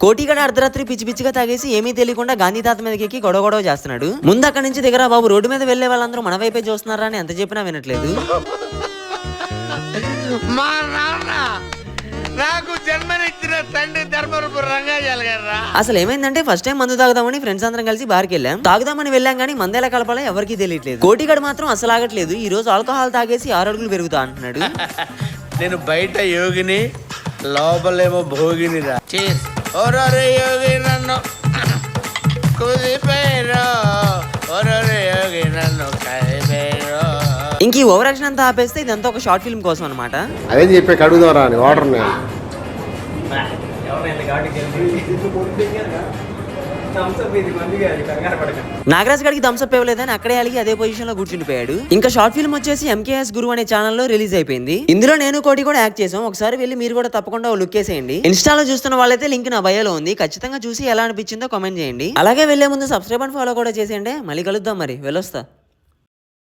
కోటిగడ అర్ధరాత్రి పిచ్చి పిచ్చిగా తాగేసి ఏమీ తెలియకుండా గాంధీ తాత మీదకి ఎక్కి గొడవ చేస్తున్నాడు. ముందు అక్కడి నుంచి దిగరా బాబు, రోడ్డు మీద వెళ్లే వాళ్ళందరూ మన వైపే చూస్తున్నారా అని ఎంత చెప్పినా వినట్లేదు. మా నాన్న నాకు జన్మనిచ్చిన తండ్రి ధర్మరూపు రంగాజాల గారా. అసలు ఏమైందంటే ఫస్ట్ టైం మందు తాగుదామని ఫ్రెండ్స్ అందరం కలిసి బార్కి వెళ్ళాం. తాగుదామని వెళ్ళాం కానీ మందేలా కలపాలో ఎవరికి తెలియట్లేదు. కోటిగడ మాత్రం అసలు ఆగట్లేదు. ఈ రోజు ఆల్కహాల్ తాగేసి 6 అడుగులు పెరుగుతా అంటున్నాడు. నేను బయట యోగిని, లోపలేమో భోగినిరా. ఓరోరే యోగి నన్ను కుదిపేరో, ఓరోరే యోగి నన్ను కైపేరో. ఇంక ఈ ఓవర్ యాక్షన్ అంతా ఆపేస్తే ఇదంతా ఒక షార్ట్ ఫిల్మ్ కోసం అనమాట. అదే చెప్పే కడుగుదారా అని వాటర్ నాగరాజ్ గారికి థమ్స్అప్ ఇవ్వలేదని అక్కడే అలిగి అదే పొజిషన్ లో కూర్చుండిపోయాడు. ఇంకా షార్ట్ ఫిల్మ్ వచ్చేసి MKS గురు అనే ఛానల్లో రిలీజ్ అయిపోయింది. ఇందులో నేను కోటి కూడా యాక్ట్ చేసాం. ఒకసారి వెళ్ళి మీరు కూడా తప్పకుండా లుక్ వేసేయండి. ఇన్స్టాలో చూస్తున్న వాళ్ళైతే లింక్ నా బయోలో ఉంది. ఖచ్చితంగా చూసి ఎలా అనిపించిందో కామెంట్ చేయండి. అలాగే వెళ్లే ముందు సబ్స్క్రైబ్ అండ్ ఫాలో కూడా చేసేయండి. మళ్ళీ కలుద్దాం, మరి వెళ్ళొస్తా.